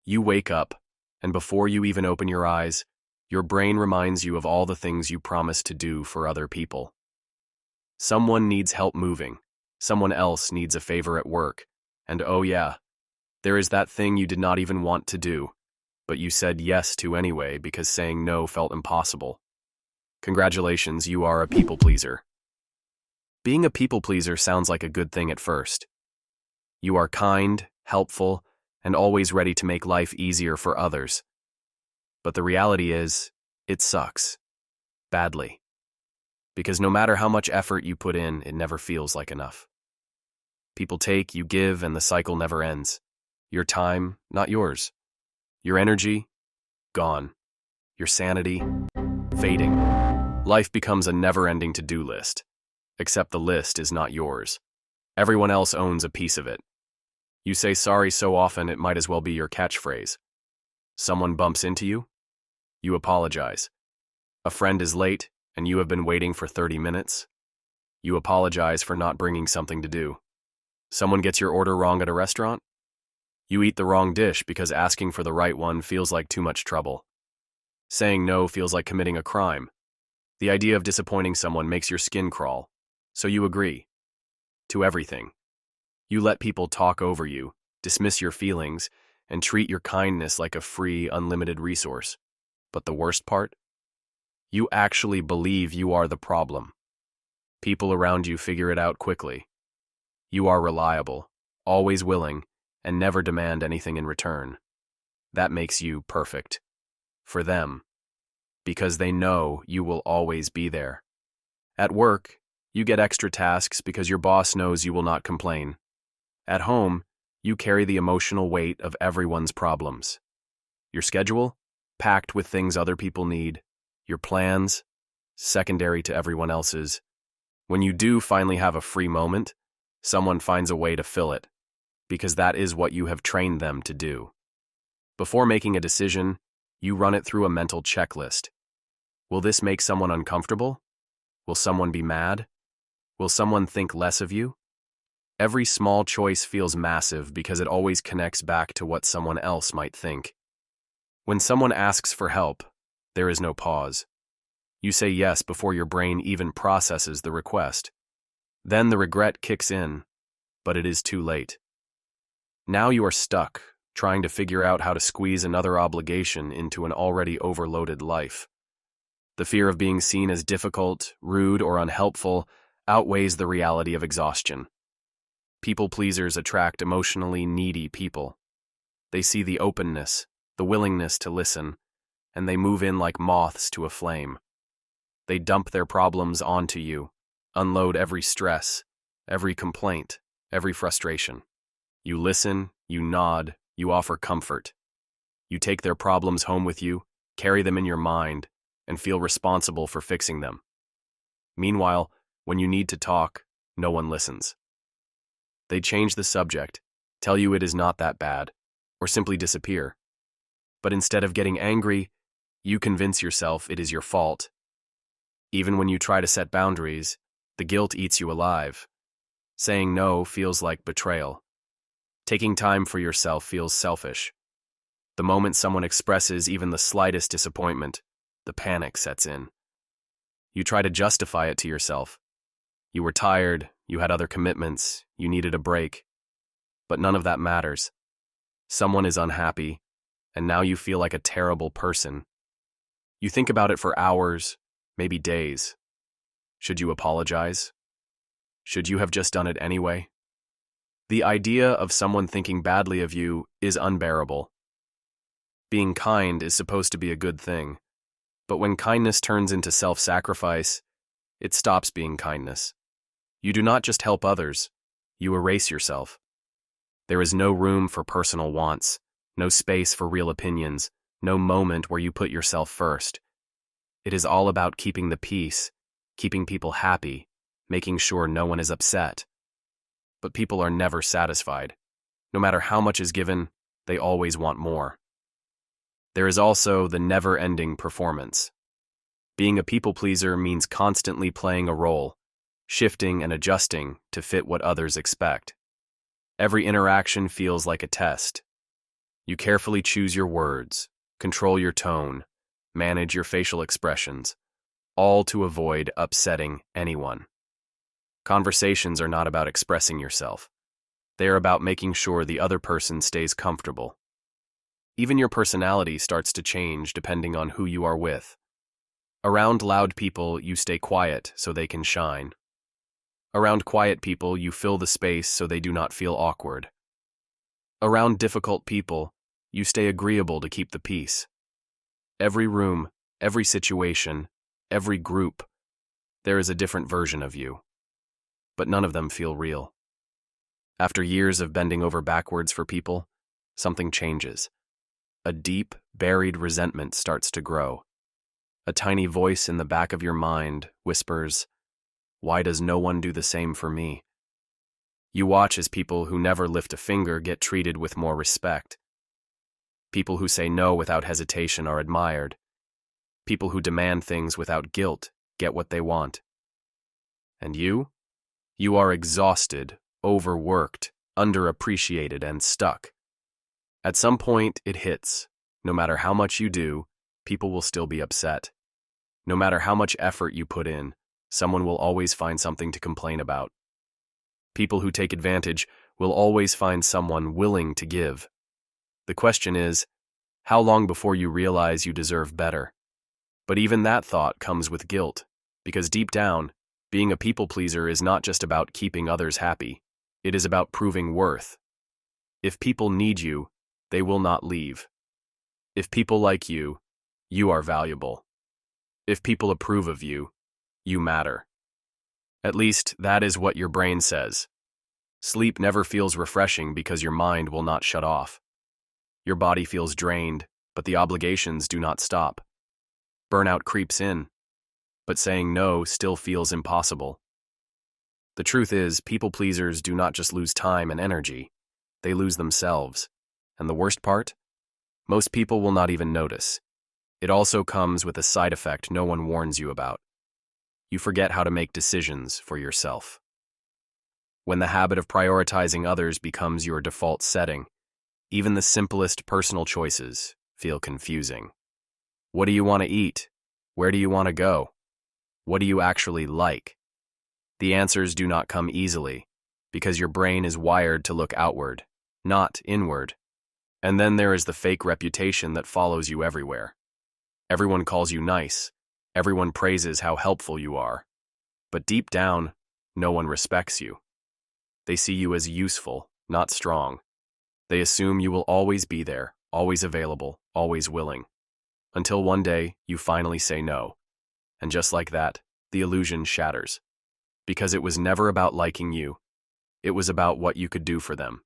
You wake up, and before you even open your eyes, your brain reminds you of all the things you promised to do for other people. Someone needs help moving, someone else needs a favor at work, and oh yeah, there is that thing you did not even want to do, but you said yes to anyway because saying no felt impossible. Congratulations, you are a people pleaser. Being a people pleaser sounds like a good thing at first. You are kind, helpful, and always ready to make life easier for others. But the reality is, it sucks. Badly. Because no matter how much effort you put in, it never feels like enough. People take, you give, and the cycle never ends. Your time, not yours. Your energy, gone. Your sanity, fading. Life becomes a never-ending to-do list. Except the list is not yours. Everyone else owns a piece of it. You say sorry so often it might as well be your catchphrase. Someone bumps into you? You apologize. A friend is late, and you have been waiting for 30 minutes? You apologize for not bringing something to do. Someone gets your order wrong at a restaurant? You eat the wrong dish because asking for the right one feels like too much trouble. Saying no feels like committing a crime. The idea of disappointing someone makes your skin crawl, so you agree. To everything. You let people talk over you, dismiss your feelings, and treat your kindness like a free, unlimited resource. But the worst part? You actually believe you are the problem. People around you figure it out quickly. You are reliable, always willing, and never demand anything in return. That makes you perfect. For them. Because they know you will always be there. At work, you get extra tasks because your boss knows you will not complain. At home, you carry the emotional weight of everyone's problems. Your schedule? Packed with things other people need. Your plans? Secondary to everyone else's. When you do finally have a free moment, someone finds a way to fill it, because that is what you have trained them to do. Before making a decision, you run it through a mental checklist. Will this make someone uncomfortable? Will someone be mad? Will someone think less of you? Every small choice feels massive because it always connects back to what someone else might think. When someone asks for help, there is no pause. You say yes before your brain even processes the request. Then the regret kicks in, but it is too late. Now you are stuck, trying to figure out how to squeeze another obligation into an already overloaded life. The fear of being seen as difficult, rude, or unhelpful outweighs the reality of exhaustion. People pleasers attract emotionally needy people. They see the openness, the willingness to listen, and they move in like moths to a flame. They dump their problems onto you, unload every stress, every complaint, every frustration. You listen, you nod, you offer comfort. You take their problems home with you, carry them in your mind, and feel responsible for fixing them. Meanwhile, when you need to talk, no one listens. They change the subject, tell you it is not that bad, or simply disappear. But instead of getting angry, you convince yourself it is your fault. Even when you try to set boundaries, the guilt eats you alive. Saying no feels like betrayal. Taking time for yourself feels selfish. The moment someone expresses even the slightest disappointment, the panic sets in. You try to justify it to yourself. You were tired, you had other commitments, you needed a break. But none of that matters. Someone is unhappy, and now you feel like a terrible person. You think about it for hours, maybe days. Should you apologize? Should you have just done it anyway? The idea of someone thinking badly of you is unbearable. Being kind is supposed to be a good thing, but when kindness turns into self-sacrifice, it stops being kindness. You do not just help others, you erase yourself. There is no room for personal wants, no space for real opinions, no moment where you put yourself first. It is all about keeping the peace, keeping people happy, making sure no one is upset. But people are never satisfied. No matter how much is given, they always want more. There is also the never-ending performance. Being a people-pleaser means constantly playing a role, shifting and adjusting to fit what others expect. Every interaction feels like a test. You carefully choose your words, control your tone, manage your facial expressions, all to avoid upsetting anyone. Conversations are not about expressing yourself. They are about making sure the other person stays comfortable. Even your personality starts to change depending on who you are with. Around loud people, you stay quiet so they can shine. Around quiet people, you fill the space so they do not feel awkward. Around difficult people, you stay agreeable to keep the peace. Every room, every situation, every group, there is a different version of you. But none of them feel real. After years of bending over backwards for people, something changes. A deep, buried resentment starts to grow. A tiny voice in the back of your mind whispers, "Why does no one do the same for me?" You watch as people who never lift a finger get treated with more respect. People who say no without hesitation are admired. People who demand things without guilt get what they want. And you? You are exhausted, overworked, underappreciated, and stuck. At some point, it hits. No matter how much you do, people will still be upset. No matter how much effort you put in, someone will always find something to complain about. People who take advantage will always find someone willing to give. The question is, how long before you realize you deserve better? But even that thought comes with guilt, because deep down, being a people pleaser is not just about keeping others happy. It is about proving worth. If people need you, they will not leave. If people like you, you are valuable. If people approve of you, you matter. At least, that is what your brain says. Sleep never feels refreshing because your mind will not shut off. Your body feels drained, but the obligations do not stop. Burnout creeps in, but saying no still feels impossible. The truth is, people pleasers do not just lose time and energy, they lose themselves. And the worst part? Most people will not even notice. It also comes with a side effect no one warns you about. You forget how to make decisions for yourself. When the habit of prioritizing others becomes your default setting, even the simplest personal choices feel confusing. What do you want to eat? Where do you want to go? What do you actually like? The answers do not come easily, because your brain is wired to look outward, not inward. And then there is the fake reputation that follows you everywhere. Everyone calls you nice. Everyone praises how helpful you are. But deep down, no one respects you. They see you as useful, not strong. They assume you will always be there, always available, always willing. Until one day, you finally say no. And just like that, the illusion shatters. Because it was never about liking you. It was about what you could do for them.